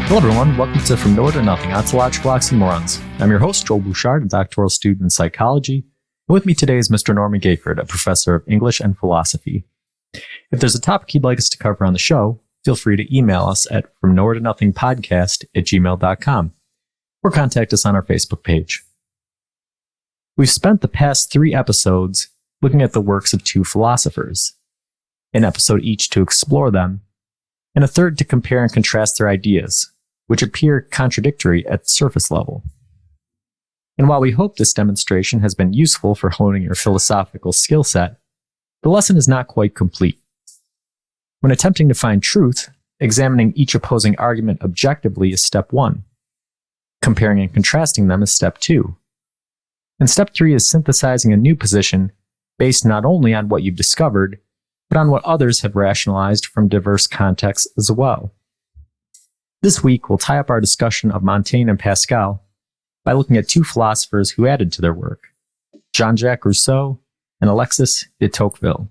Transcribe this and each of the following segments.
Hello, everyone. Welcome to From Nowhere to Nothing, Ontological Oxymorons. I'm your host, Joel Bouchard, a doctoral student in psychology. With me today is Mr. Norman Gayford, a professor of English and philosophy. If there's a topic you'd like us to cover on the show, feel free to email us at fromnowheretonothingpodcast@gmail.com or contact us on our Facebook page. We've spent the past 3 episodes looking at the works of 2 philosophers, an episode each to explore them, and a third to compare and contrast their ideas, which appear contradictory at surface level. And while we hope this demonstration has been useful for honing your philosophical skill set, the lesson is not quite complete. When attempting to find truth, examining each opposing argument objectively is step 1. Comparing and contrasting them is step 2. And step 3 is synthesizing a new position based not only on what you've discovered, but on what others have rationalized from diverse contexts as well. This week, we'll tie up our discussion of Montaigne and Pascal by looking at 2 philosophers who added to their work, Jean-Jacques Rousseau and Alexis de Tocqueville.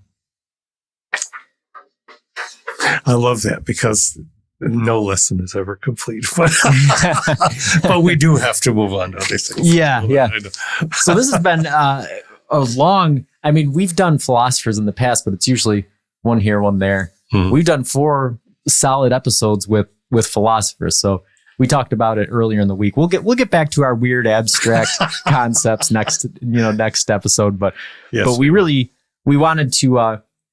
I love that because no lesson is ever complete, but we do have to move on to other things. Yeah. So this has been a long, we've done philosophers in the past, but it's usually one here, one there. Mm-hmm. We've done 4 solid episodes with philosophers. So we talked about it earlier in the week. We'll get back to our weird abstract concepts next episode. But we wanted to,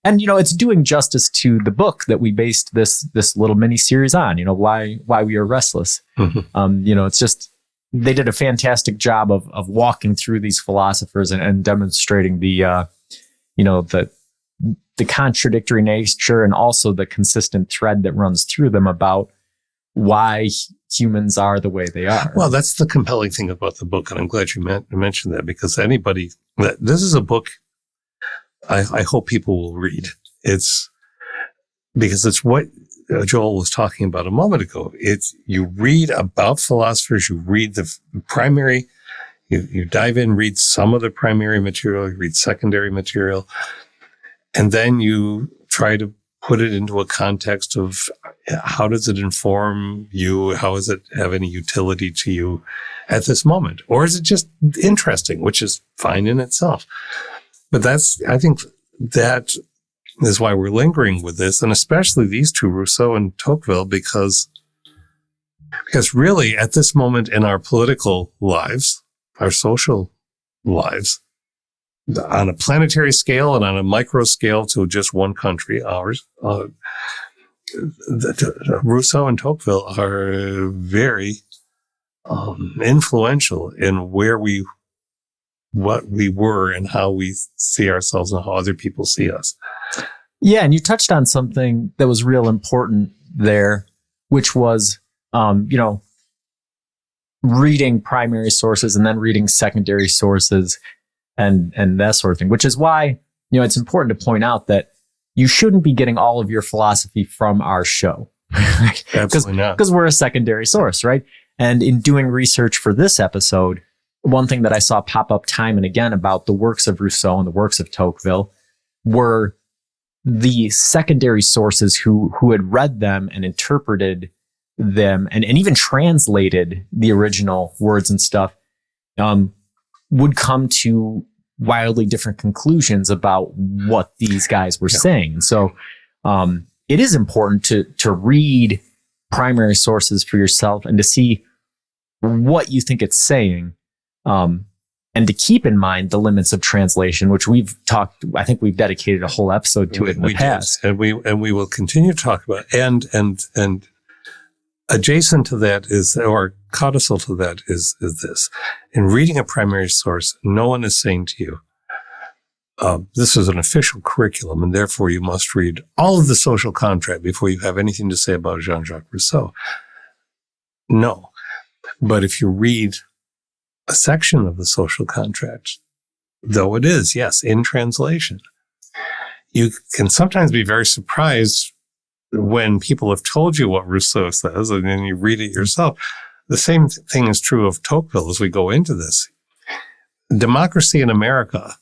and it's doing justice to the book that we based this little mini series on. Why we are restless. Mm-hmm. It's just they did a fantastic job of walking through these philosophers and demonstrating the contradictory nature and also the consistent thread that runs through them about why humans are the way they are. Well, that's the compelling thing about the book, and I'm glad you mentioned that, because this is a book I hope people will read. It's because it's what Joel was talking about a moment ago. It's you read about philosophers, you read the primary, you dive in, read some of the primary material, you read secondary material, and then you try to put it into a context of how does it inform you? How does it have any utility to you at this moment? Or is it just interesting, which is fine in itself? But I think that is why we're lingering with this, and especially these 2, Rousseau and Tocqueville, because really at this moment in our political lives, our social lives, on a planetary scale and on a micro scale to just one country, ours, Rousseau and Tocqueville are very influential in what we were and how we see ourselves and how other people see us. Yeah, and you touched on something that was real important there, which was, reading primary sources and then reading secondary sources and that sort of thing, which is why, it's important to point out that you shouldn't be getting all of your philosophy from our show. Right? Absolutely not. Because we're a secondary source, right? And in doing research for this episode, one thing that I saw pop up time and again about the works of Rousseau and the works of Tocqueville were the secondary sources who had read them and interpreted them and even translated the original words and stuff, would come to wildly different conclusions about what these guys were saying. So it is important to read primary sources for yourself and to see what you think it's saying. And to keep in mind the limits of translation, which I think we've dedicated a whole episode to it in the past. And we will continue to talk about it. And adjacent to that or codicil to that is this. In reading a primary source, no one is saying to you, this is an official curriculum, and therefore you must read all of the social contract before you have anything to say about Jean-Jacques Rousseau. No. But if you read a section of the social contract, though it is, yes, in translation, you can sometimes be very surprised when people have told you what Rousseau says and then you read it yourself. The same thing is true of Tocqueville as we go into this. Democracy in America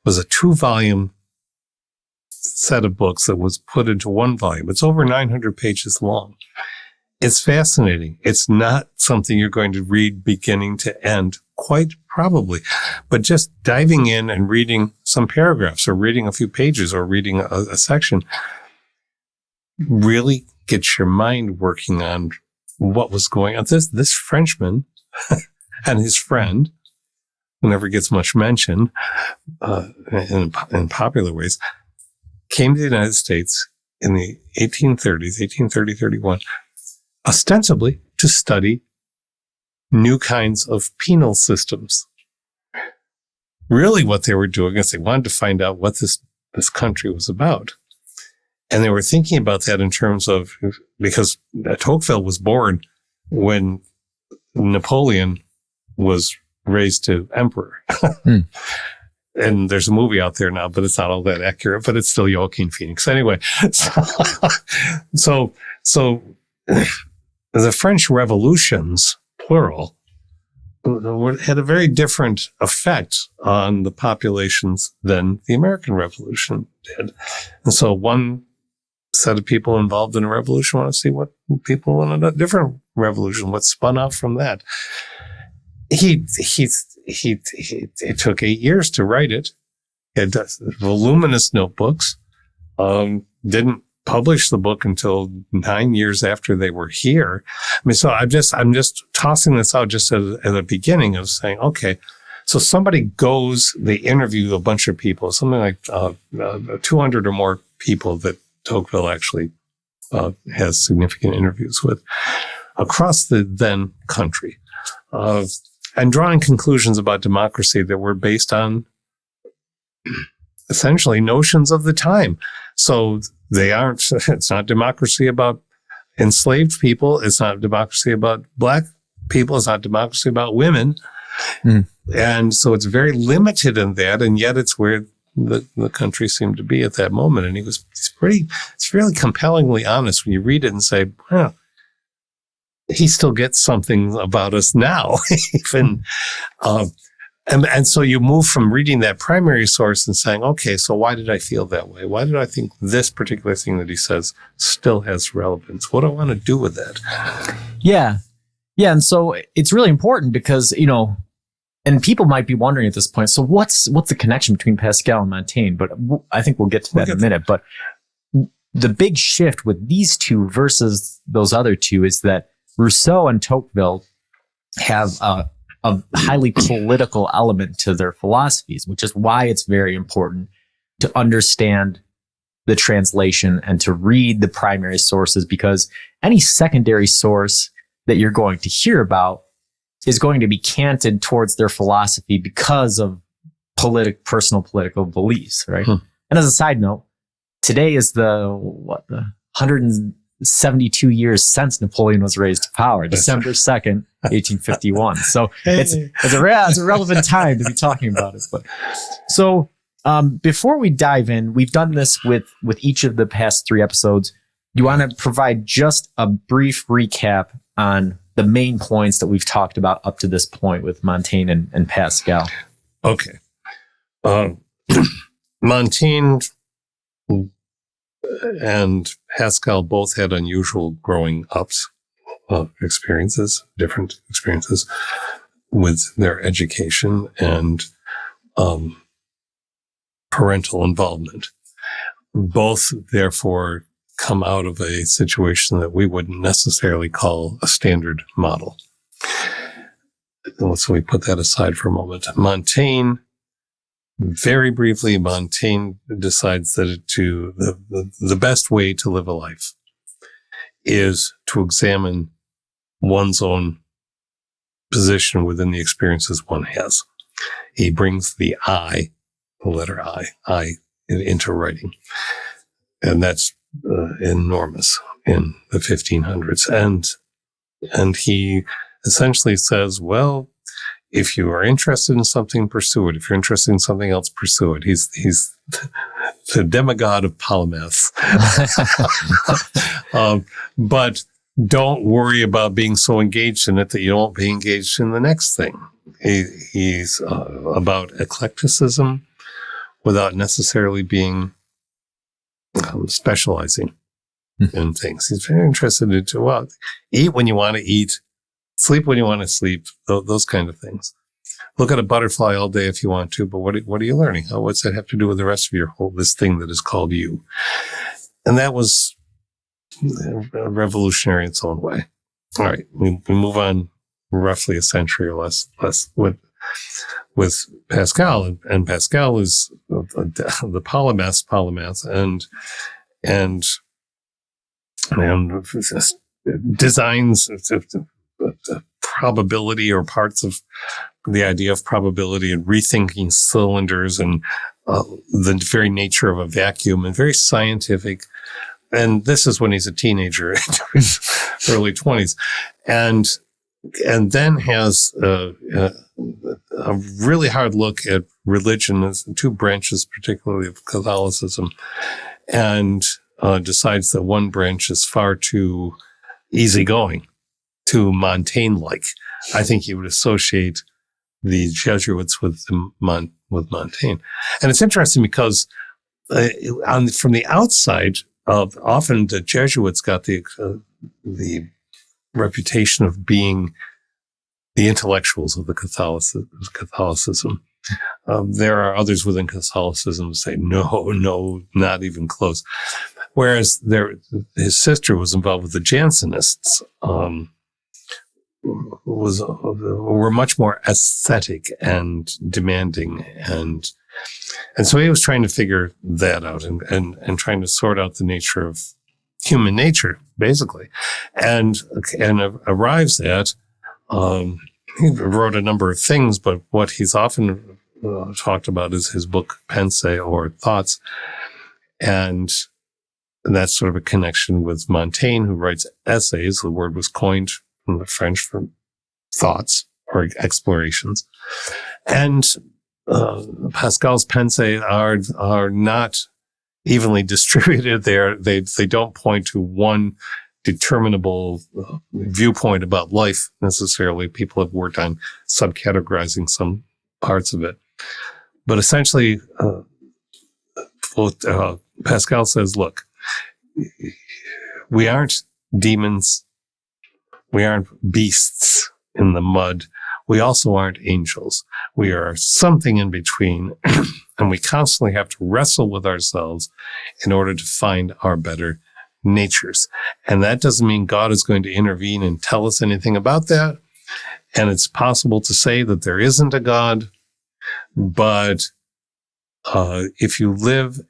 was a 2-volume set of books that was put into 1 volume. It's over 900 pages long. It's fascinating. It's not something you're going to read beginning to end, quite probably, but just diving in and reading some paragraphs or reading a few pages or reading a section really gets your mind working on what was going on. This Frenchman and his friend, who never gets much mention in popular ways, came to the United States in the 1830s, 1831, ostensibly to study new kinds of penal systems. Really what they were doing is they wanted to find out what this country was about. And they were thinking about that in terms of, because Tocqueville was born when Napoleon was raised to emperor. And there's a movie out there now, but it's not all that accurate, but it's still Joaquin Phoenix. Anyway, so the French revolutions, plural, had a very different effect on the populations than the American Revolution did. And so one set of people involved in a revolution want to see what people in a different revolution, what spun out from that. It took 8 years to write it. He had voluminous notebooks. Didn't publish the book until 9 years after they were here. I mean, so I'm just tossing this out just at the beginning of saying, okay, so somebody goes, they interview a bunch of people, something like 200 or more people that Tocqueville actually has significant interviews with across the then country, and drawing conclusions about democracy that were based on essentially notions of the time. So it's not democracy about enslaved people. It's not democracy about black people. It's not democracy about women. And so it's very limited in that. And yet it's where the country seemed to be at that moment. And it's really compellingly honest when you read it and say, well, he still gets something about us now, even, and so you move from reading that primary source and saying, okay, so why did I feel that way? Why did I think this particular thing that he says still has relevance? What do I want to do with that? Yeah. Yeah. And so it's really important because, and people might be wondering at this point, so what's the connection between Pascal and Montaigne? But I think we'll get to that in a minute. But the big shift with these two versus those other two is that Rousseau and Tocqueville have a highly political element to their philosophies, which is why it's very important to understand the translation and to read the primary sources, because any secondary source that you're going to hear about is going to be canted towards their philosophy because of personal political beliefs, right? And as a side note, today is the 172 years since Napoleon was raised to power, December 2nd, 1851. So it's a relevant time to be talking about it. But so before we dive in, we've done this with each of the past 3 episodes. You want to provide just a brief recap on the main points that we've talked about up to this point with Montaigne and Pascal. Okay. Montaigne and Pascal both had unusual growing ups experiences, different experiences with their education and parental involvement. Both, therefore, come out of a situation that we wouldn't necessarily call a standard model. So we put that aside for a moment. Montaigne, very briefly, Montaigne decides that the best way to live a life is to examine one's own position within the experiences one has. He brings the I, the letter I into writing. And that's enormous in the 1500s. And he essentially says, well, if you are interested in something, pursue it. If you're interested in something else, pursue it. He's the demigod of polymaths. But don't worry about being so engaged in it that you won't be engaged in the next thing. He's about in things. He's very interested in, well, eat when you want to eat, sleep when you want to sleep, those kind of things. Look at a butterfly all day if you want to, but what are you learning? What's that have to do with the rest of this thing that is called you? And that was revolutionary in its own way. All right, we move on roughly a century or less with Pascal, and Pascal is the polymath, and designs probability or parts of the idea of probability and rethinking cylinders and the very nature of a vacuum, and very scientific. And this is when he's a teenager, in his early 20s, and then has a really hard look at religion as two branches, particularly of Catholicism, and decides that one branch is far too easygoing, too Montaigne-like. I think he would associate the Jesuits with Montaigne. And it's interesting because from the outside, often the Jesuits got the reputation of being the intellectuals of the Catholicism. There are others within Catholicism who say, no, not even close. Whereas his sister was involved with the Jansenists, were much more aesthetic and demanding, and so he was trying to figure that out and trying to sort out the nature of human nature, basically, and arrives at. He wrote a number of things, but what he's often talked about is his book Pense, or Thoughts, and that's sort of a connection with Montaigne, who writes essays. The word was coined from the French for thoughts or explorations. And Pascal's Pensées are not evenly distributed. They don't point to one determinable viewpoint about life necessarily. People have worked on subcategorizing some parts of it. But essentially, Pascal says, look, we aren't demons. We aren't beasts in the mud. We also aren't angels. We are something in between, and we constantly have to wrestle with ourselves in order to find our better natures. And that doesn't mean God is going to intervene and tell us anything about that. And it's possible to say that there isn't a God, but if you live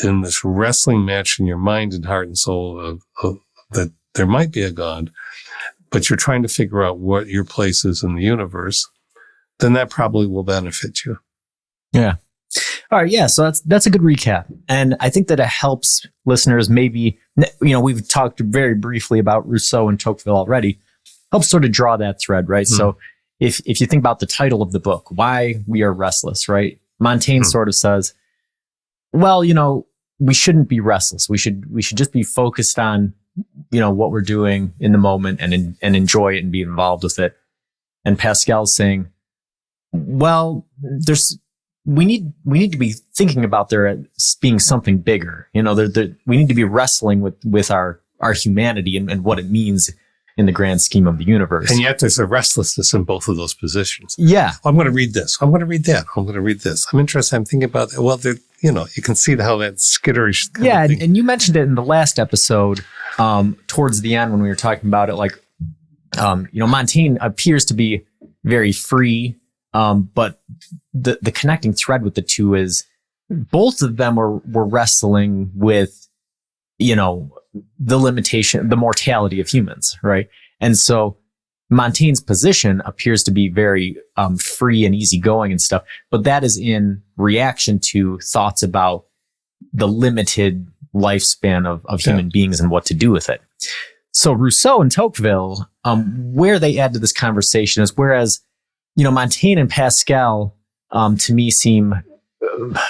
in this wrestling match in your mind and heart and soul of that there might be a God, but you're trying to figure out what your place is in the universe, then that probably will benefit you. Yeah. All right. Yeah. So that's a good recap. And I think that it helps listeners maybe, we've talked very briefly about Rousseau and Tocqueville already, helps sort of draw that thread, right? Mm. So if you think about the title of the book, Why We Are Restless, right? Montaigne sort of says, well, we shouldn't be restless. We should just be focused on, what we're doing in the moment and enjoy it and be involved with it. And Pascal's saying, well, we need to be thinking about there being something bigger. We need to be wrestling with our humanity and what it means in the grand scheme of the universe. And yet there's a restlessness in both of those positions. Yeah. I'm going to read this. I'm going to read that. I'm going to read this. I'm interested. I'm thinking about that. Well, you can see how that skitterish kind of thing. And you mentioned it in the last episode, towards the end when we were talking about it, like, Montaigne appears to be very free, but the connecting thread with the two is both of them were wrestling with, the limitation, the mortality of humans, right? And so Montaigne's position appears to be very free and easygoing and stuff, but that is in reaction to thoughts about the limited lifespan of human beings and what to do with it. So Rousseau and Tocqueville, where they add to this conversation is whereas, Montaigne and Pascal, to me seem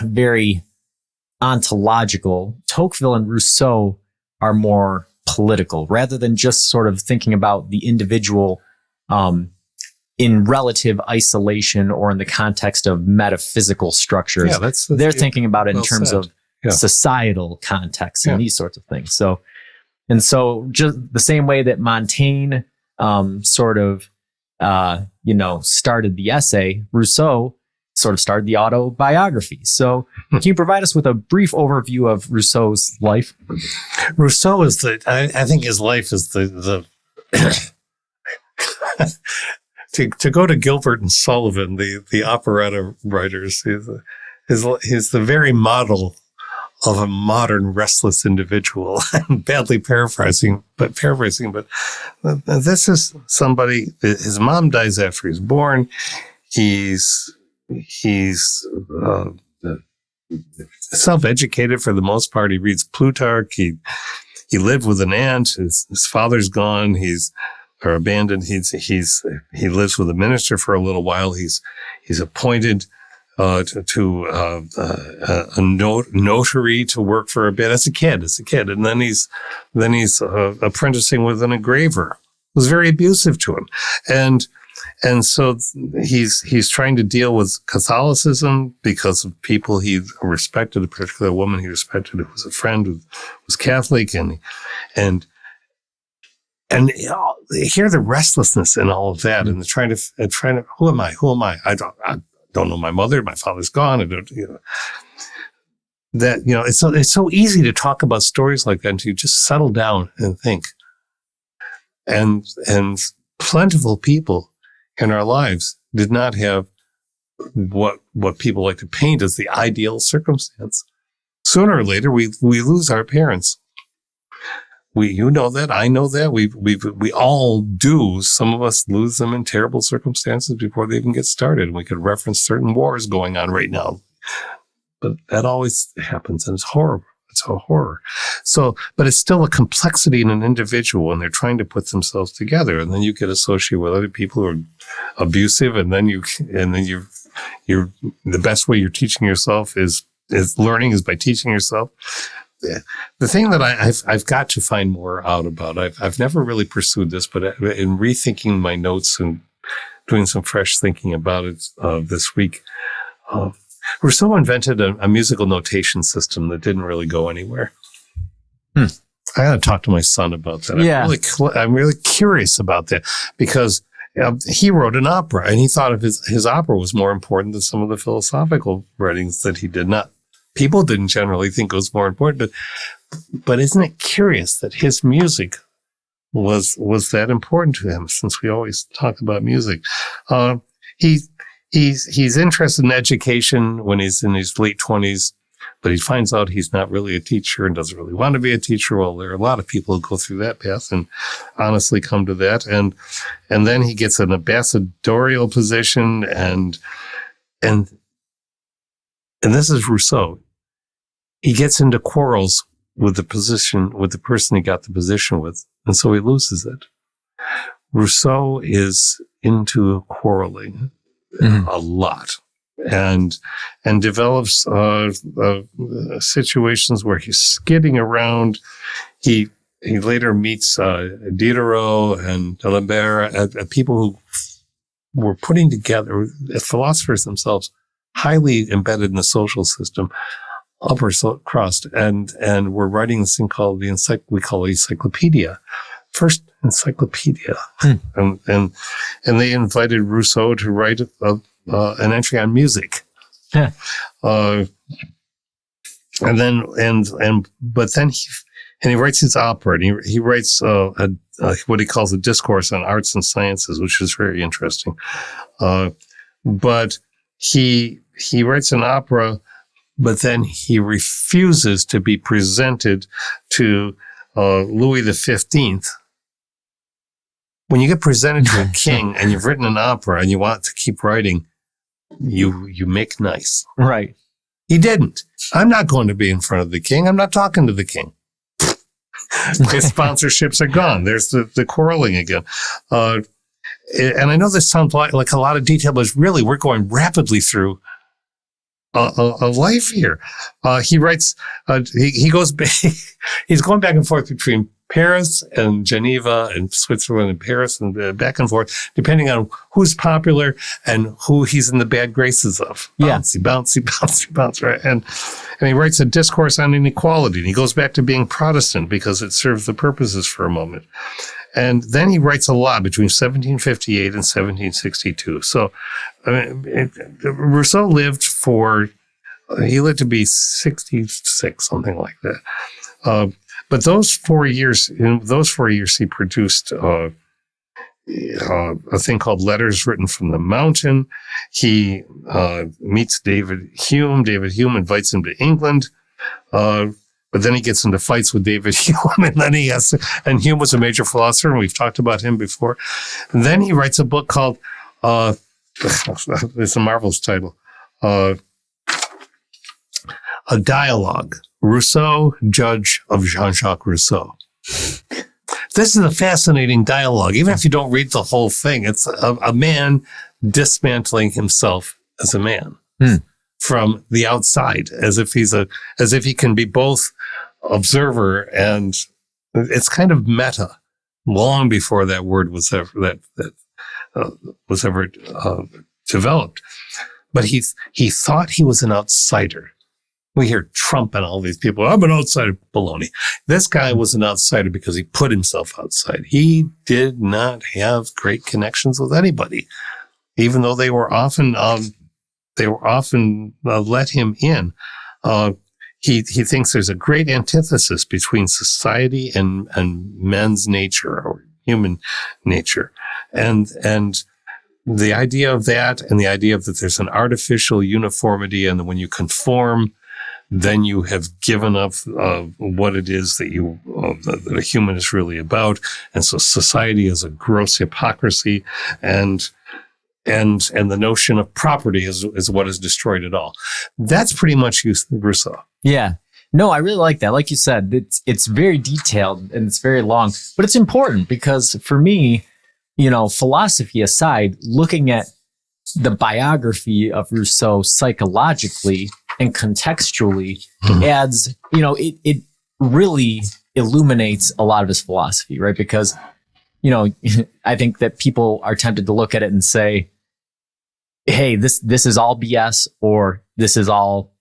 very ontological, Tocqueville and Rousseau are more political, rather than just sort of thinking about the individual in relative isolation or in the context of metaphysical structures. Yeah, they're thinking about it in terms of societal context and these sorts of things. So And so just the same way that Montaigne started the essay, Rousseau sort of started the autobiography. So can you provide us with a brief overview of Rousseau's life? Rousseau is I think his life is the to go to Gilbert and Sullivan, the operetta writers, he's the very model of a modern restless individual. I'm badly paraphrasing, but this is somebody. His mom dies after he's born. He's self-educated for the most part. He reads Plutarch. He lived with an aunt. His father's gone. He's abandoned. He lives with a minister for a little while. He's appointed to a notary to work for a bit as a kid, and then he's apprenticing with an engraver. It was very abusive to him, and so he's trying to deal with Catholicism because of people he respected, a particular woman he respected who was a friend who was Catholic, and hear the restlessness in all of that, and trying to who am I? I don't know my mother. My father's gone. It's so easy to talk about stories like that and to just settle down and think. And plentiful people in our lives did not have what people like to paint as the ideal circumstance. Sooner or later, we lose our parents. You know that, I know that, we all do. Some of us lose them in terrible circumstances before they even get started. We could reference certain wars going on right now, but that always happens, and it's horrible. It's a horror. So, but it's still a complexity in an individual when they're trying to put themselves together, and then you get associated with other people who are abusive, and then you're the best way you're teaching yourself is learning is by teaching yourself. The thing that I've got to find more out about, I've never really pursued this, but in rethinking my notes and doing some fresh thinking about it this week, Rousseau invented a musical notation system that didn't really go anywhere. I got to talk to my son about that. Yeah. I'm really curious about that because he wrote an opera, and he thought of his opera was more important than some of the philosophical writings that he did not. People didn't generally think it was more important, but isn't it curious that his music was that important to him? Since we always talk about music, he's interested in education when he's in his late 20s, but he finds out he's not really a teacher and doesn't really want to be a teacher. Well, there are a lot of people who go through that path and honestly come to that, and then he gets an ambassadorial position and this is Rousseau. He gets into quarrels with the person he got the position with, and so he loses it. Rousseau is into quarreling a lot, and develops situations where he's skidding around. He later meets Diderot and D'Alembert, people who were putting together, philosophers themselves, highly embedded in the social system, upper crust, and we're writing this thing called we call it encyclopedia, first encyclopedia, and they invited Rousseau to write an entry on music, but then he writes his opera, and he writes what he calls a discourse on arts and sciences, which is very interesting, but he writes an opera, but then he refuses to be presented to Louis XV. When you get presented to a king and you've written an opera and you want to keep writing, you make nice. Right. He didn't. I'm not going to be in front of the king. I'm not talking to the king. His sponsorships are gone. There's the quarreling again. And I know this sounds like a lot of detail, but really we're going rapidly through a life here. He writes, he goes back, he's going back and forth between Paris and Geneva and Switzerland and Paris and back and forth, depending on who's popular and who he's in the bad graces of. Bouncy, right? And he writes a discourse on inequality, and he goes back to being Protestant because it serves the purposes for a moment. And then he writes a lot between 1758 and 1762. So Rousseau lived to be 66, something like that. But those 4 years, he produced a thing called Letters Written from the Mountain. He meets David Hume. David Hume invites him to England. But then he gets into fights with David Hume, and Hume was a major philosopher, and we've talked about him before. And then he writes a book called, it's a marvelous title, A Dialogue, Rousseau, Judge of Jean-Jacques Rousseau. This is a fascinating dialogue. Even if you don't read the whole thing, it's a man dismantling himself as a man. From the outside, as if he can be both observer and it's kind of meta. Long before that word was ever developed, but he thought he was an outsider. We hear Trump and all these people. I'm an outsider. Baloney. This guy was an outsider because he put himself outside. He did not have great connections with anybody, even though they were often let him in. He thinks there's a great antithesis between society and men's nature or human nature. And the idea of that and the idea that there's an artificial uniformity, and when you conform, then you have given up what it is that a human is really about. And so society is a gross hypocrisy, and the notion of property is what has destroyed it all. That's pretty much Rousseau. Yeah. No, I really like that. Like you said, it's very detailed and it's very long, but it's important because for me, philosophy aside, looking at the biography of Rousseau psychologically and contextually adds, it really illuminates a lot of his philosophy, right? Because I think that people are tempted to look at it and say, hey, this is all BS or this is all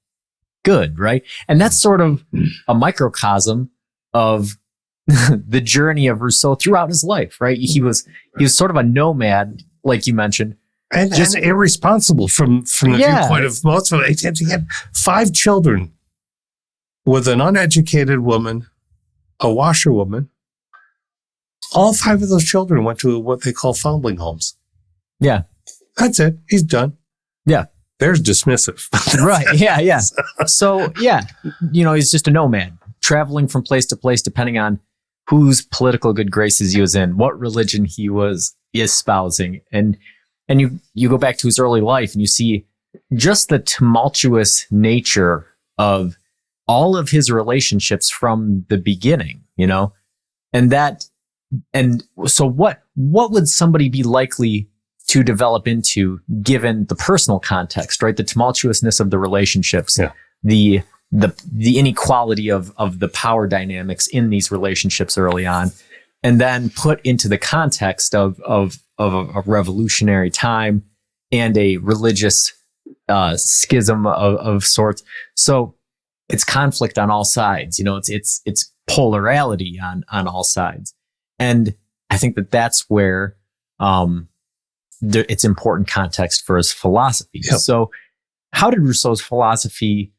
good, right? And that's sort of a microcosm of the journey of Rousseau throughout his life, right? He was sort of a nomad, like you mentioned. And just irresponsible from the viewpoint of most of it. He had 5 children with an uneducated woman, a washerwoman. All 5 of those children went to what they call foundling homes. Yeah. That's it. He's done. Yeah. There's dismissive. Right. Yeah. So, he's just a nomad, traveling from place to place, depending on whose political good graces he was in, what religion he was espousing. And you go back to his early life and you see just the tumultuous nature of all of his relationships from the beginning, and so what would somebody be likely to develop into given the personal context, right? The tumultuousness of the relationships, the inequality of the power dynamics in these relationships early on, and then put into the context of a revolutionary time and a religious schism of sorts. So it's conflict on all sides, it's polarity on all sides. And I think that that's where it's important context for his philosophy. Yep. So how did Rousseau's philosophy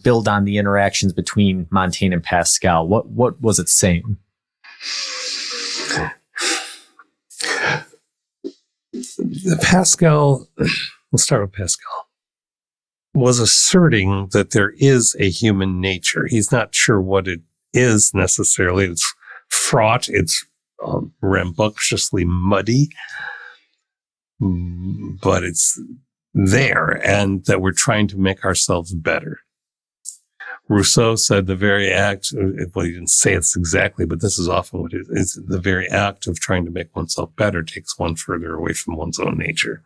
build on the interactions between Montaigne and Pascal? What was it saying? Pascal, we'll start with Pascal, was asserting that there is a human nature. He's not sure what it is necessarily. It's fraught. It's rambunctiously muddy, but it's there, and that we're trying to make ourselves better. Rousseau said the very act, well, he didn't say it's exactly, but this is often what it is. The very act of trying to make oneself better takes one further away from one's own nature.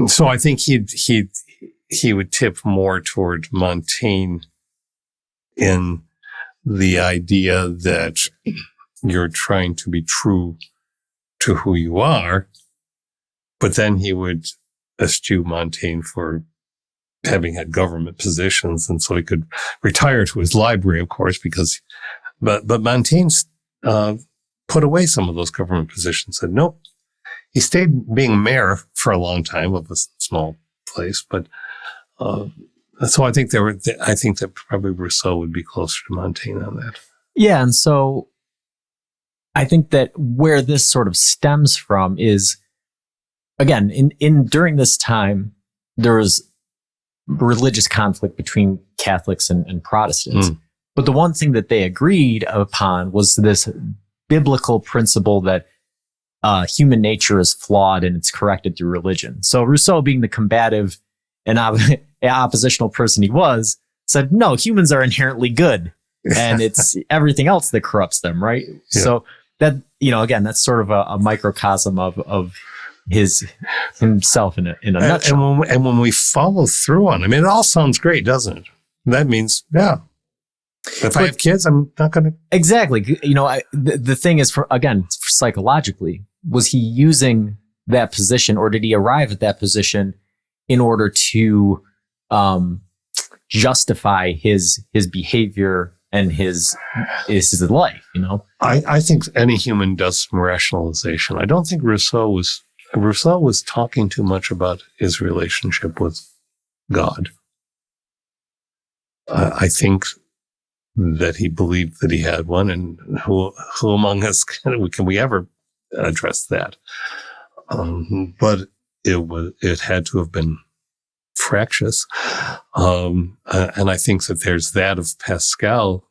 So I think he would tip more toward Montaigne in the idea that you're trying to be true to who you are, but then he would eschew Montaigne for having had government positions, and so he could retire to his library, of course, but Montaigne put away some of those government positions. Said nope. He stayed being mayor for a long time of a small place, but so I think that probably Rousseau would be closer to Montaigne on that. Yeah, and so I think that where this sort of stems from is, again, in during this time, there was religious conflict between Catholics and Protestants. But the one thing that they agreed upon was this biblical principle that human nature is flawed and it's corrected through religion. So Rousseau, being the combative and oppositional person he was, said, no, humans are inherently good and it's everything else that corrupts them, right? Yeah. So that, again, that's sort of a microcosm of himself in a nutshell. And when we follow through on, it all sounds great, doesn't it? That means, yeah. If I have kids, I'm not going to. Exactly. The thing is, psychologically, was he using that position, or did he arrive at that position in order to justify his behavior and his life? I think any human does some rationalization. I don't think Rousseau was talking too much about his relationship with God. I think that he believed that he had one, and who among us can we ever address that? But it had to have been fractious, and I think that there's that of Pascal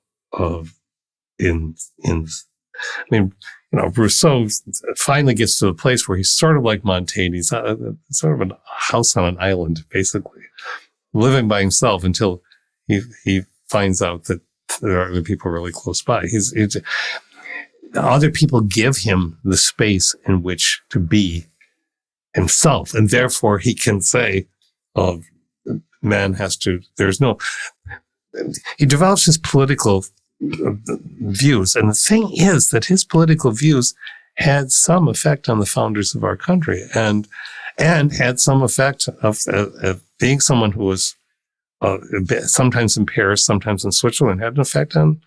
Rousseau finally gets to a place where he's sort of like Montaigne. He's sort of a house on an island, basically, living by himself until he finds out that there are other people really close by. Other people give him the space in which to be himself, and therefore he can say, man has to, he develops his political views. And the thing is that his political views had some effect on the founders of our country, and had some effect of being someone who was sometimes in Paris, sometimes in Switzerland, had an effect on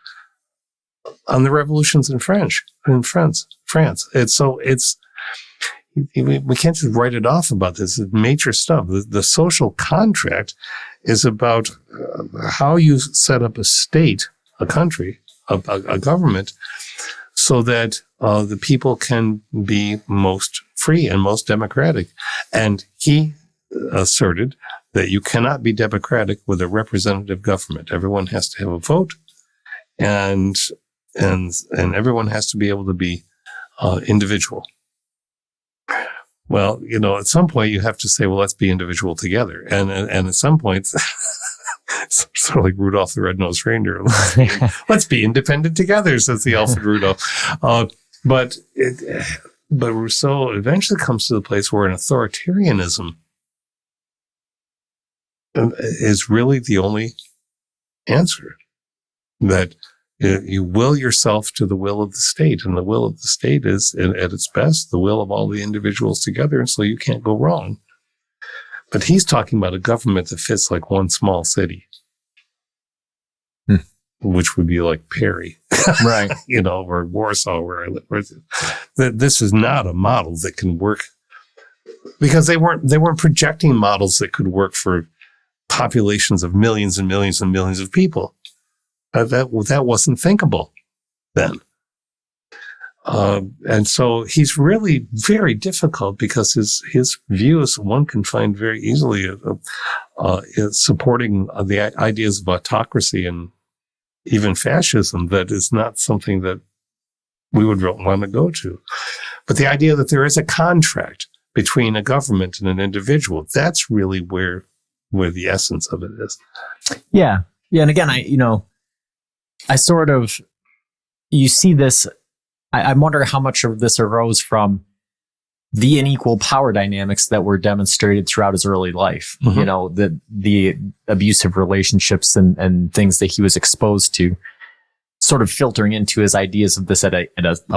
the revolutions in France. We can't just write it off about this. It's major stuff. The social contract is about how you set up a state, a country, a government, so that the people can be most free and most democratic. And he asserted that you cannot be democratic with a representative government. Everyone has to have a vote, and everyone has to be able to be individual. Well, at some point you have to say, well, let's be individual together. And at some point, it's sort of like Rudolph the Red-Nosed Reindeer. Let's be independent together, says the Alfred Rudolph. But Rousseau eventually comes to the place where an authoritarianism is really the only answer. That you will yourself to the will of the state, and the will of the state is, at its best, the will of all the individuals together, and so you can't go wrong. But he's talking about a government that fits like one small city, which would be like Perry, right? Or Warsaw, where I live. This is not a model that can work, because they weren't projecting models that could work for populations of millions and millions and millions of people. That wasn't thinkable then. And so he's really very difficult, because his views, one can find very easily supporting the ideas of autocracy and even fascism. That is not something that we would want to go to. But the idea that there is a contract between a government and an individual, that's really where the essence of it is. Yeah. And again, I sort of, you see this, I wonder how much of this arose from the unequal power dynamics that were demonstrated throughout his early life. Mm-hmm. The abusive relationships and things that he was exposed to. sort of filtering into his ideas of this at a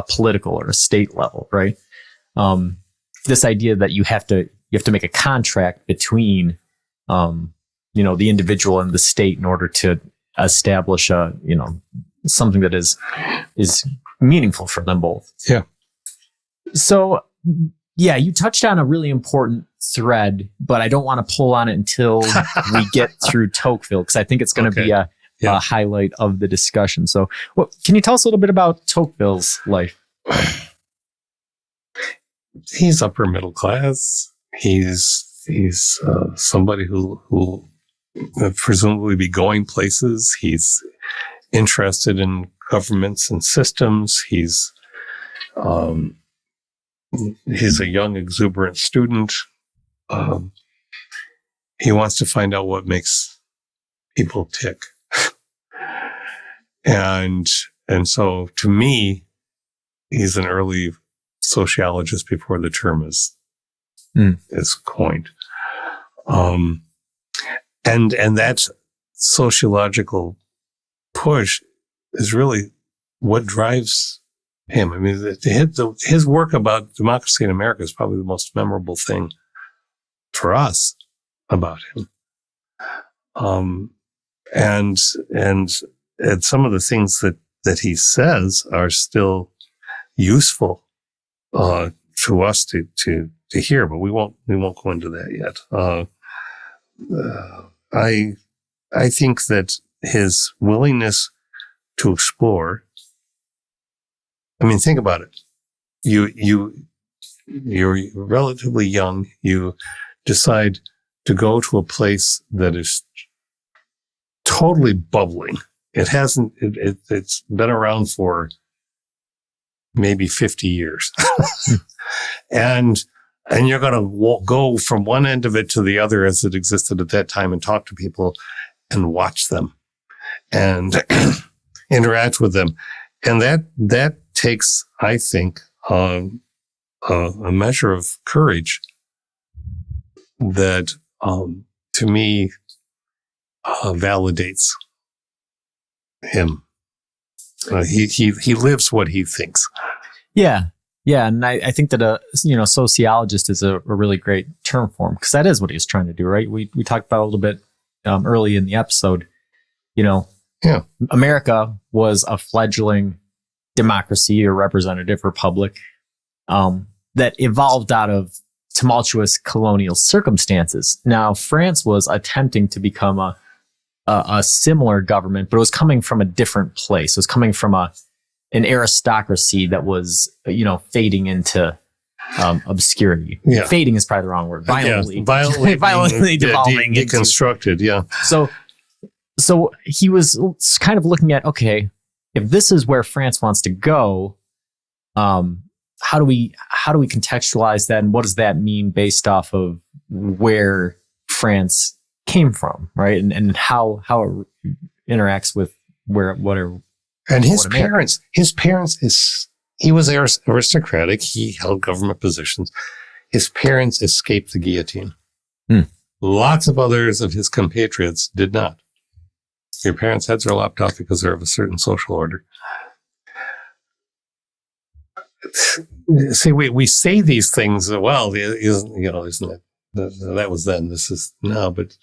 political or a state level, right? This idea that you have to make a contract between, the individual and the state in order to establish something that is meaningful for them both. Yeah. So, yeah, you touched on a really important thread, but I don't want to pull on it until we get through Tocqueville, because I think it's going to be a highlight of the discussion. So, can you tell us a little bit about Tocqueville's life? He's upper middle class. He's somebody who presumably be going places. He's interested in governments and systems. He's a young, exuberant student. He wants to find out what makes people tick. And so to me, he's an early sociologist before the term is coined. And that sociological push is really what drives him. I mean, his work about democracy in America is probably the most memorable thing for us about him. And some of the things that he says are still useful to us to hear, but we won't go into that yet. I think that his willingness to explore. I mean, think about it. You're relatively young. You decide to go to a place that is totally bubbling. It's been around for maybe 50 years. And you're going to go from one end of it to the other as it existed at that time and talk to people and watch them and interact with them. And that takes, I think, a measure of courage that, to me, validates him. He lives what he thinks. Yeah. Yeah. And I think that sociologist is a really great term for him, because that is what he was trying to do, right? We talked about a little bit early in the episode. America was a fledgling democracy or representative republic that evolved out of tumultuous colonial circumstances. Now, France was attempting to become a similar government, but it was coming from a different place. It was coming from an aristocracy that was, fading into obscurity. Yeah. Fading is probably the wrong word. Violently devolving, deconstructed. Yeah. So he was kind of looking at, okay, if this is where France wants to go, how do we contextualize that, and what does that mean based off of where France came from, right? And how it interacts with and his parents. His parents he was aristocratic. He held government positions. His parents escaped the guillotine. Lots of others of his compatriots did not. Your parents' heads are lopped off because they're of a certain social order. See, we say these things. Well, isn't it? That was then. This is now. But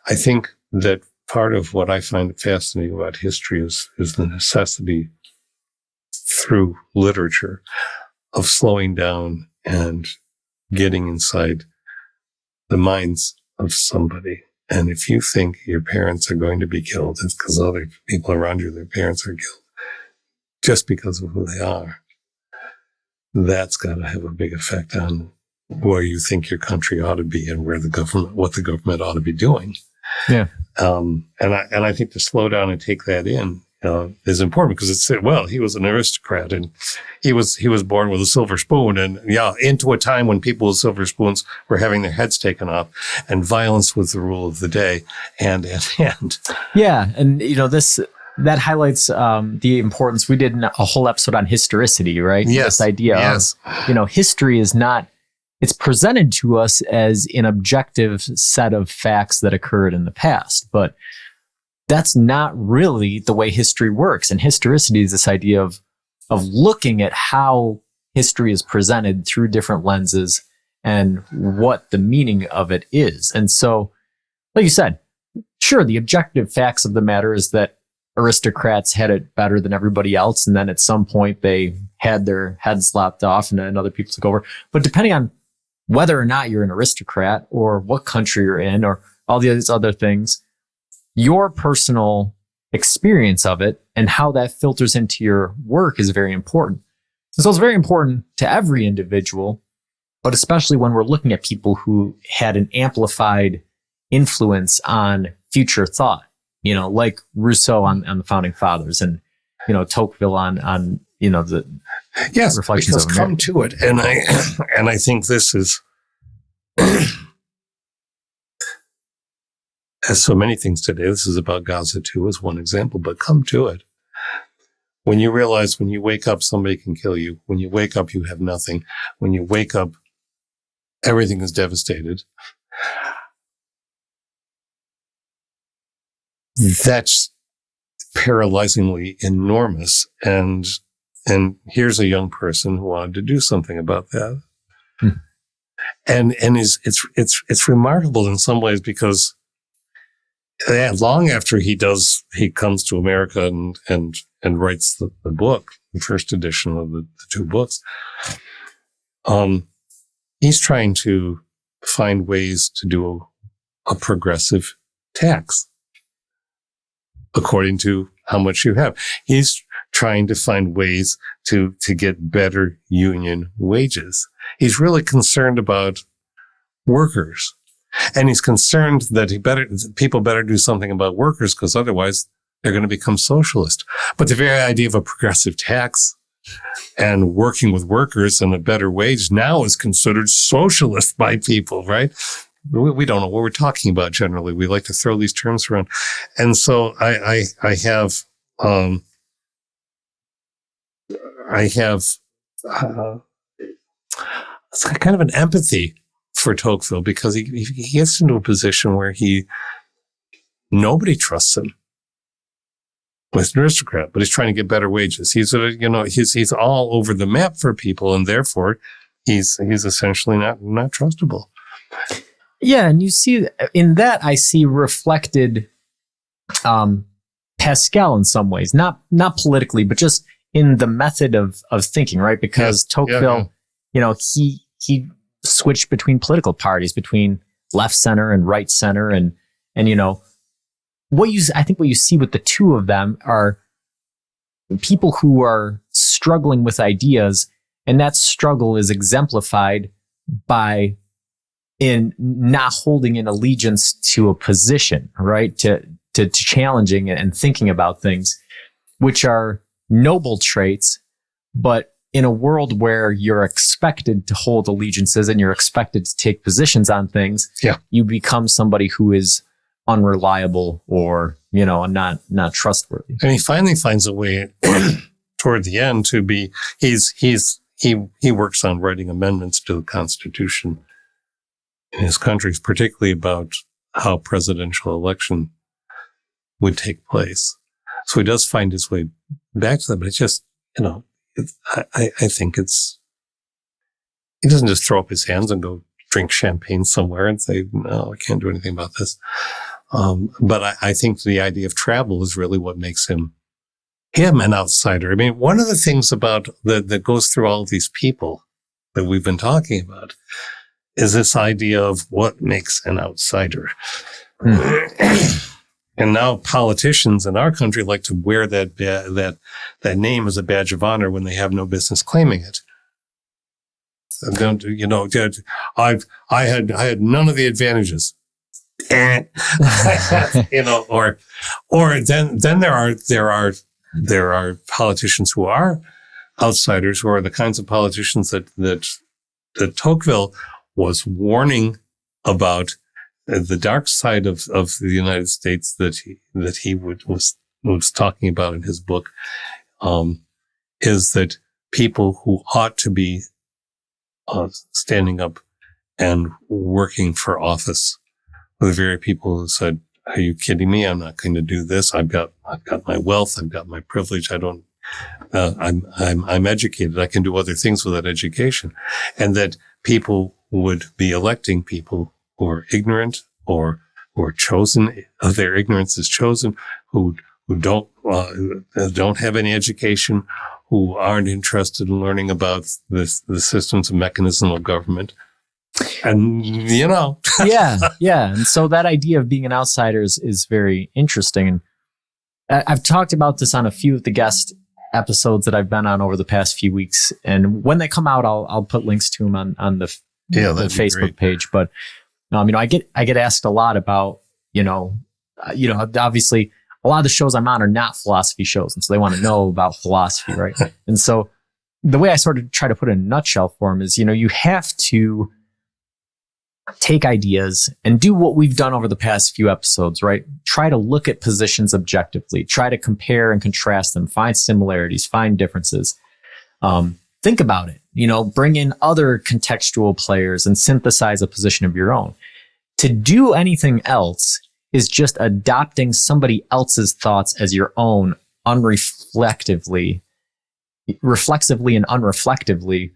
I think that part of what I find fascinating about history is the necessity through literature of slowing down and getting inside the minds of somebody. And if you think your parents are going to be killed, it's because other people around you, their parents are killed just because of who they are. That's got to have a big effect on where you think your country ought to be and what the government ought to be doing. Yeah. And I think to slow down and take that in is important, because he was an aristocrat and he was born with a silver spoon, and into a time when people with silver spoons were having their heads taken off and violence was the rule of the day. And yeah. And that highlights the importance. We did a whole episode on historicity, right? Yes. This idea of, history is not, it's presented to us as an objective set of facts that occurred in the past. But that's not really the way history works. And historicity is this idea of looking at how history is presented through different lenses and what the meaning of it is. And so, like you said, sure, the objective facts of the matter is that aristocrats had it better than everybody else. And then at some point they had their heads lopped off and then other people took over. But depending on whether or not you're an aristocrat or what country you're in or all these other things, your personal experience of it and how that filters into your work is very important. So it's very important to every individual, but especially when we're looking at people who had an amplified influence on future thought, like Rousseau on the founding fathers and, Tocqueville on the reflections because of America. come to it. And I think this is, as so many things today, this is about Gaza too, as one example, but come to it. When you realize when you wake up, somebody can kill you. When you wake up, you have nothing. When you wake up, everything is devastated. That's paralyzingly enormous. And here's a young person who wanted to do something about that. And it's remarkable in some ways because long after he comes to America and writes the book, the first edition of the two books, he's trying to find ways to do a progressive tax according to how much you have. He's trying to find ways to get better union wages. He's really concerned about workers. And he's concerned that people better do something about workers because otherwise they're going to become socialist. But the very idea of a progressive tax and working with workers and a better wage now is considered socialist by people, right? We don't know what we're talking about generally. We like to throw these terms around. And so I have kind of an empathy for Tocqueville because he gets into a position where nobody trusts him. He's an aristocrat, but he's trying to get better wages. He's all over the map for people, and therefore he's essentially not trustable. Yeah, and you see in that I see reflected Pascal in some ways, not politically, but just in the method of thinking, right? Because Tocqueville, he switched between political parties, between left center and right center, and what you see with the two of them are people who are struggling with ideas, and that struggle is exemplified by in not holding an allegiance to a position, right? To challenging and thinking about things, which are noble traits, but in a world where you're expected to hold allegiances and you're expected to take positions on things, you become somebody who is unreliable or, not trustworthy. And he finally finds a way toward the end to be, he works on writing amendments to the Constitution in his country, particularly about how presidential election would take place. So he does find his way back to that, but it's just, I think he doesn't just throw up his hands and go drink champagne somewhere and say, no, I can't do anything about this. But I think the idea of travel is really what makes him an outsider. I mean, one of the things about that goes through all of these people that we've been talking about is this idea of what makes an outsider. And now politicians in our country like to wear that name as a badge of honor when they have no business claiming it. I had none of the advantages. Or then there are politicians who are outsiders, who are the kinds of politicians that Tocqueville was warning about. The dark side of the United States that he was talking about in his book is that people who ought to be standing up and working for office are the very people who said, are you kidding me? I'm not going to do this. I've got my wealth. I've got my privilege. I'm educated. I can do other things with that education. And that people would be electing people who are ignorant or who are chosen, their ignorance is chosen, who don't have any education, who aren't interested in learning about the systems and mechanism of government. And, Yeah. And so that idea of being an outsider is very interesting. And I've talked about this on a few of the guest episodes that I've been on over the past few weeks. And when they come out, I'll put links to them on the Facebook page. But, I get asked a lot about, obviously a lot of the shows I'm on are not philosophy shows. And so they want to know about philosophy, right? And so the way I sort of try to put it in a nutshell for them is, you have to take ideas and do what we've done over the past few episodes, right? Try to look at positions objectively, try to compare and contrast them, find similarities, find differences. Think about it, bring in other contextual players and synthesize a position of your own. To do anything else is just adopting somebody else's thoughts as your own reflexively and unreflectively.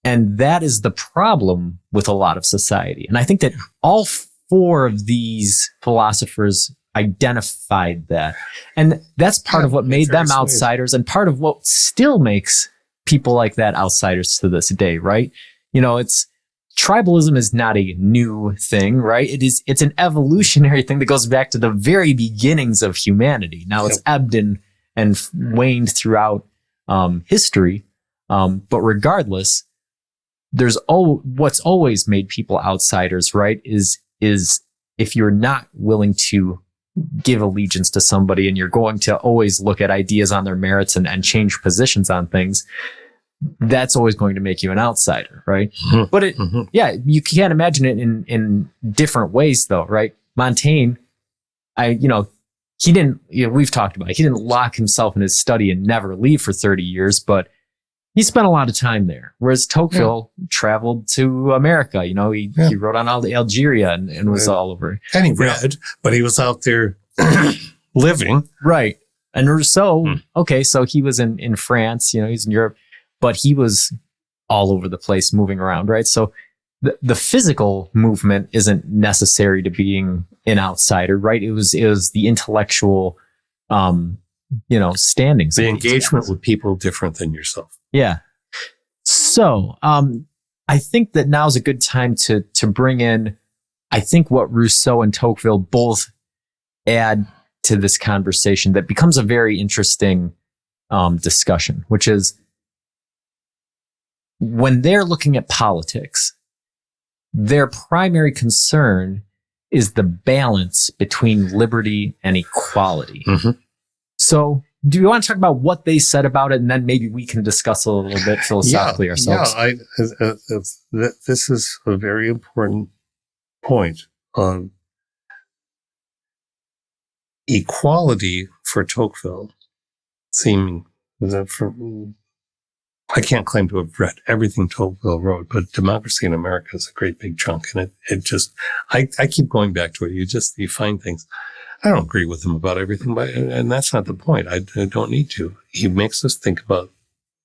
And that is the problem with a lot of society. And I think that all four of these philosophers identified that. And that's part of what made them outsiders and part of what still makes people like that outsiders to this day, right? Tribalism is not a new thing, right? It's an evolutionary thing that goes back to the very beginnings of humanity. Now it's ebbed and waned throughout history. But regardless, what's always made people outsiders, right? Is if you're not willing to give allegiance to somebody and you're going to always look at ideas on their merits and change positions on things, that's always going to make you an outsider, right? Mm-hmm. But you can't imagine it in different ways though, right? Montaigne, he didn't, we've talked about it. He didn't lock himself in his study and never leave for 30 years, but he spent a lot of time there. Whereas Tocqueville traveled to America, he wrote on all the Algeria and was all over. And he read, but he was out there living. Right. And Rousseau, so he was in France, he's in Europe, but he was all over the place moving around, right? So the physical movement isn't necessary to being an outsider, right? It was the intellectual, standings. The engagement with people different than yourself. Yeah. So, I think that now's a good time to bring in, I think what Rousseau and Tocqueville both add to this conversation that becomes a very interesting, discussion, which is when they're looking at politics, their primary concern is the balance between liberty and equality. Mm-hmm. So do you want to talk about what they said about it, and then maybe we can discuss a little bit philosophically ourselves? Yeah, this is a very important point. Equality for Tocqueville, seeming that I can't claim to have read everything Tocqueville wrote, but Democracy in America is a great big chunk, and it just I keep going back to it. You find things. I don't agree with him about everything, and that's not the point. I don't need to. He makes us think about,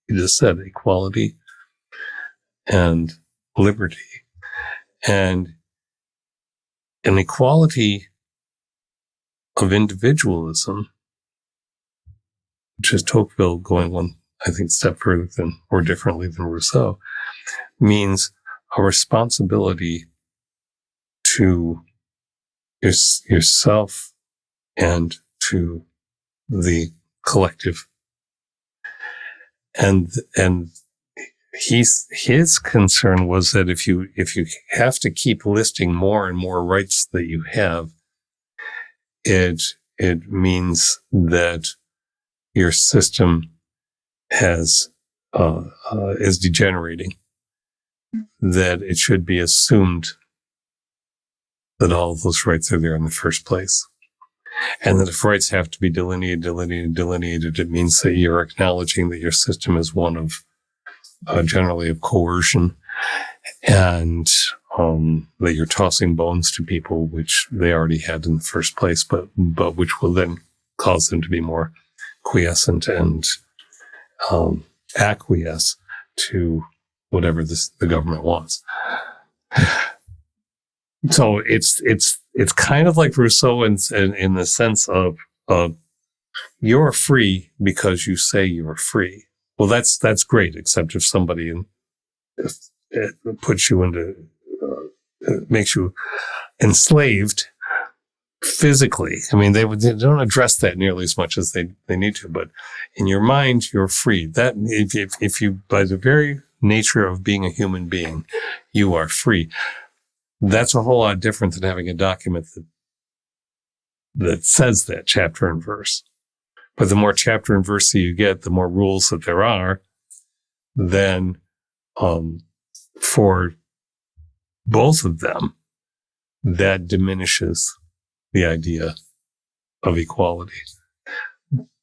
you just said, equality and liberty. And an equality of individualism, which is Tocqueville going one, I think, step further or differently than Rousseau, means a responsibility to yourself and to the collective. And his concern was that if you have to keep listing more and more rights that you have, it means that your system is degenerating, that it should be assumed that all of those rights are there in the first place. And that if rights have to be delineated, it means that you're acknowledging that your system is one of generally of coercion and that you're tossing bones to people which they already had in the first place, but which will then cause them to be more quiescent and acquiesce to whatever the government wants. So it's kind of like Rousseau in the sense of you're free because you say you're free. Well, that's great, except if somebody if it puts you into makes you enslaved physically. I mean, they don't address that nearly as much as they need to, but in your mind, you're free. That if you, by the very nature of being a human being, you are free. That's a whole lot different than having a document that says that chapter and verse. But the more chapter and verse you get, the more rules that there are, then for both of them, that diminishes the idea of equality.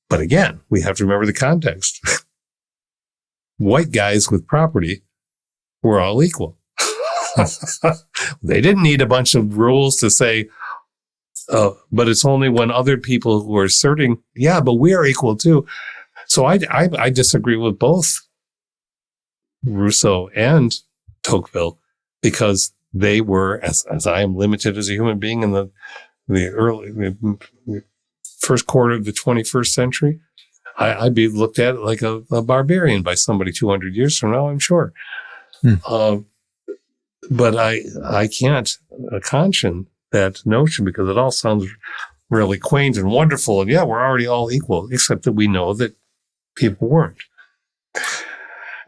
But again, we have to remember the context. White guys with property were all equal. They didn't need a bunch of rules to say, but it's only when other people who are asserting, yeah, but we are equal too. So I disagree with both Rousseau and Tocqueville, because they were, as I am limited as a human being in the first quarter of the 21st century, I'd be looked at like a barbarian by somebody 200 years from now, I'm sure. But I can't conscience that notion, because it all sounds really quaint and wonderful. And yeah, we're already all equal, except that we know that people weren't.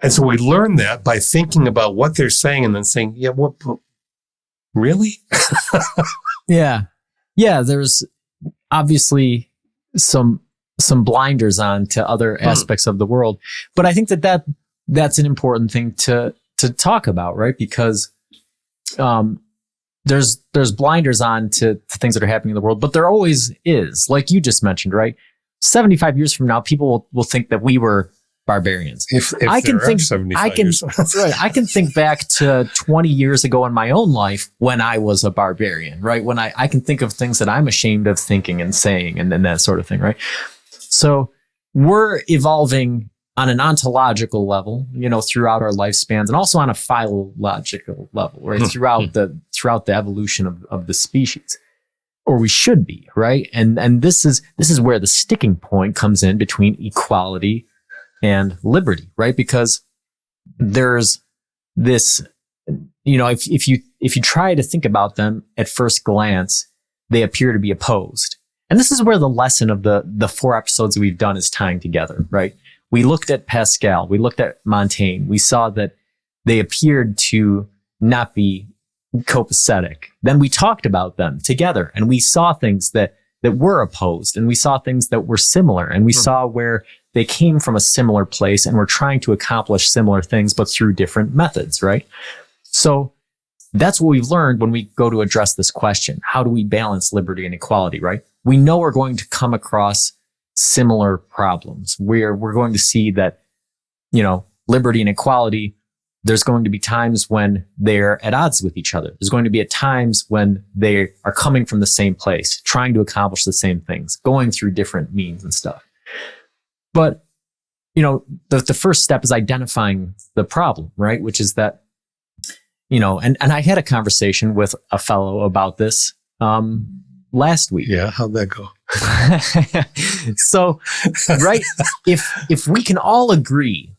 And so we learn that by thinking about what they're saying and then saying, yeah, what, really? Yeah. There's obviously some blinders on to other aspects of the world, but I think that's an important thing to talk about, right? Because there's blinders on to things that are happening in the world, but there always is, like you just mentioned, right? 75 years from now, people will think that we were barbarians. If I can think, I can think back to 20 years ago in my own life when I was a barbarian, right? When I can think of things that I'm ashamed of thinking and saying and that sort of thing, right? So we're evolving on an ontological level, throughout our lifespans, and also on a philological level, right? Throughout the evolution of the species, or we should be, right? And this is where the sticking point comes in between equality and liberty, right? Because there's this, if you try to think about them at first glance, they appear to be opposed. And this is where the lesson of the 4 episodes that we've done is tying together, right? We looked at Pascal, we looked at Montaigne, we saw that they appeared to not be copacetic. Then we talked about them together, and we saw things that were opposed, and we saw things that were similar, and we saw where they came from a similar place and were trying to accomplish similar things, but through different methods, right? So that's what we've learned when we go to address this question. How do we balance liberty and equality, right? We know we're going to come across similar problems where we're going to see that, liberty and equality, there's going to be times when they're at odds with each other. There's going to be at times when they are coming from the same place, trying to accomplish the same things, going through different means and stuff. But, the first step is identifying the problem, right? Which is that, and I had a conversation with a fellow about this last week. Yeah, how'd that go? So, right, if we can all agree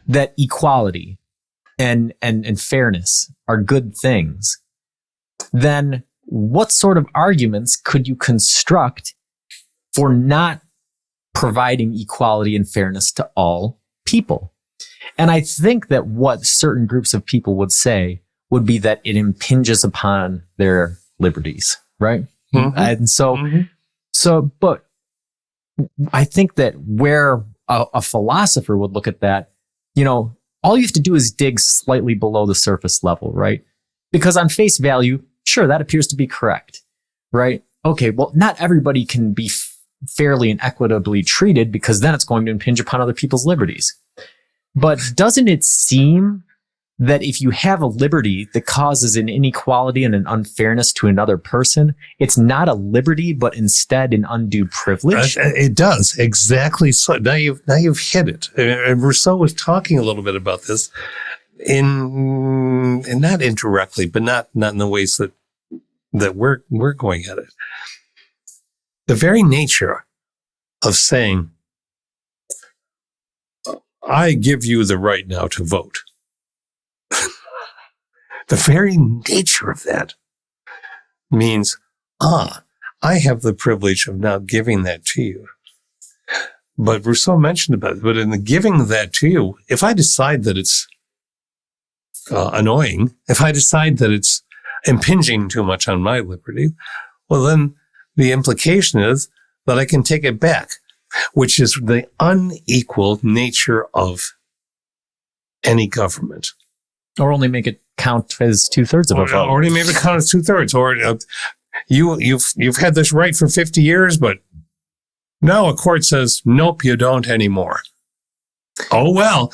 that equality and fairness are good things, then what sort of arguments could you construct for not providing equality and fairness to all people? And I think that what certain groups of people would say would be that it impinges upon their liberties, right? And so, but I think that where a philosopher would look at that, all you have to do is dig slightly below the surface level, right? Because on face value, sure, that appears to be correct, right? Okay, well, not everybody can be fairly and equitably treated, because then it's going to impinge upon other people's liberties. But doesn't it seem that if you have a liberty that causes an inequality and an unfairness to another person, it's not a liberty, but instead an undue privilege. It does, exactly. So now you've hit it. And Rousseau was talking a little bit about this and not indirectly, but not in the ways that we're going at it. The very nature of saying, I give you the right now to vote. The very nature of that means, I have the privilege of now giving that to you. But Rousseau mentioned about it, but in the giving that to you, if I decide that it's annoying, if I decide that it's impinging too much on my liberty, well, then the implication is that I can take it back, which is the unequal nature of any government. Or only make it count as 2/3 of a vote. Or maybe count as 2/3. Or you've had this right for 50 years, but now a court says, nope, you don't anymore. Oh, well,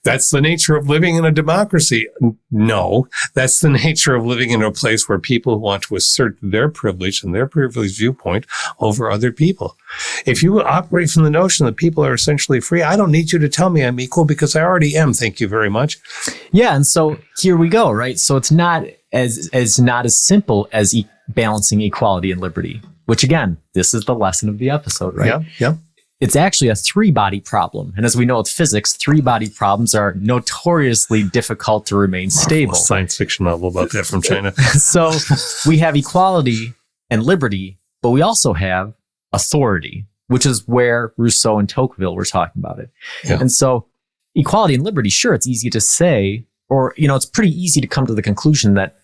that's the nature of living in a democracy. No, that's the nature of living in a place where people want to assert their privilege and their privileged viewpoint over other people. If you operate from the notion that people are essentially free, I don't need you to tell me I'm equal because I already am. Thank you very much. Yeah. And so here we go, right? So it's not as simple as balancing equality and liberty, which again, this is the lesson of the episode, right? Yeah. It's actually a 3-body problem. And as we know with physics, 3-body problems are notoriously difficult to remain stable. Science fiction novel about that from China. So we have equality and liberty, but we also have authority, which is where Rousseau and Tocqueville were talking about it. Yeah. And so equality and liberty, sure, it's easy to say, or, it's pretty easy to come to the conclusion that,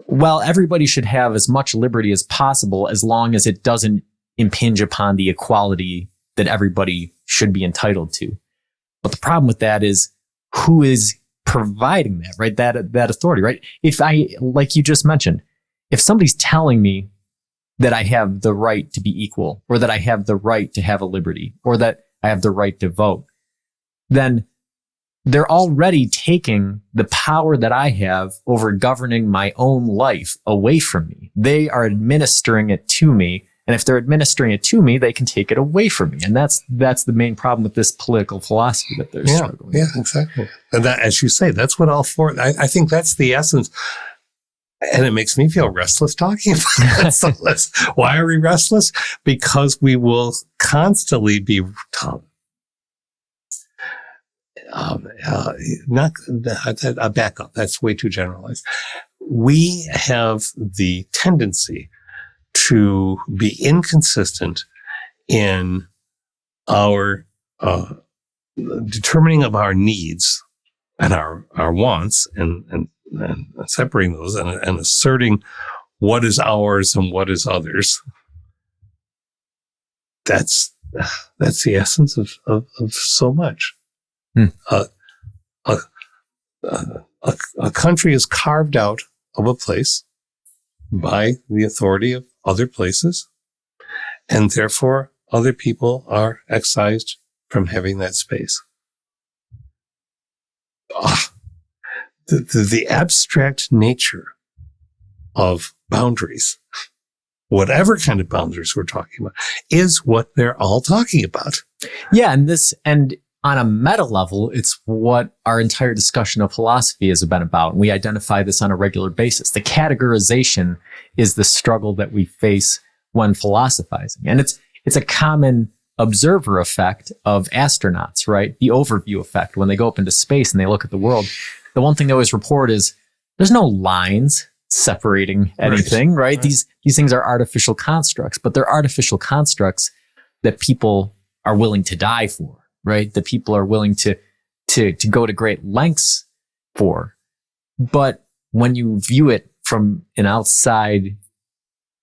well, everybody should have as much liberty as possible as long as it doesn't impinge upon the equality that everybody should be entitled to. But the problem with that is who is providing that, right? That authority, right? If like you just mentioned, if somebody's telling me that I have the right to be equal, or that I have the right to have a liberty, or that I have the right to vote, then they're already taking the power that I have over governing my own life away from me. They are administering it to me. And if they're administering it to me, they can take it away from me. And that's the main problem with this political philosophy that they're struggling with. Yeah, exactly. And that, as you say, that's what all four, I think that's the essence. And it makes me feel restless talking about it. So why are we restless? Because we will constantly be back up. That's way too generalized. We have the tendency to be inconsistent in our determining of our needs and our wants and separating those and asserting what is ours and what is others. That's the essence of so much. A country is carved out of a place by the authority of other places, and therefore other people are excised from having that space. The abstract nature of boundaries, whatever kind of boundaries we're talking about, is what they're all talking about. Yeah, and on a meta level, it's what our entire discussion of philosophy has been about. And we identify this on a regular basis. The categorization is the struggle that we face when philosophizing. And it's a common observer effect of astronauts, right? The overview effect. When they go up into space and they look at the world, the one thing they always report is there's no lines separating anything, right? These things are artificial constructs, but they're artificial constructs that people are willing to die for. Right? That people are willing to go to great lengths for. But when you view it from an outside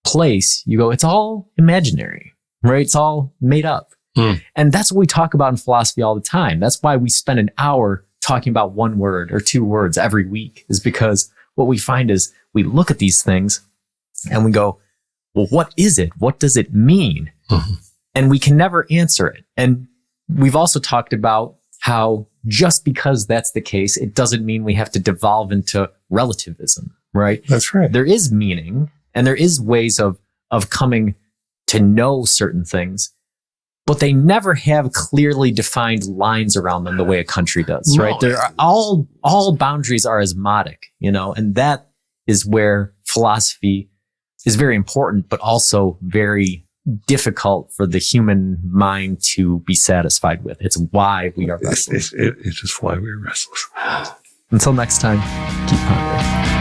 place, you go, it's all imaginary, right? It's all made up. And that's what we talk about in philosophy all the time. That's why we spend an hour talking about one word or two words every week, is because what we find is we look at these things and we go, well, what is it? What does it mean? And we can never answer it. And we've also talked about how just because that's the case, it doesn't mean we have to devolve into relativism, right? That's right. There is meaning and there is ways of coming to know certain things, but they never have clearly defined lines around them the way a country does, No. right? There are all boundaries are osmotic, and that is where philosophy is very important, but also very difficult for the human mind to be satisfied with. It's why we are restless. It is why we're restless. Until next time, keep pondering.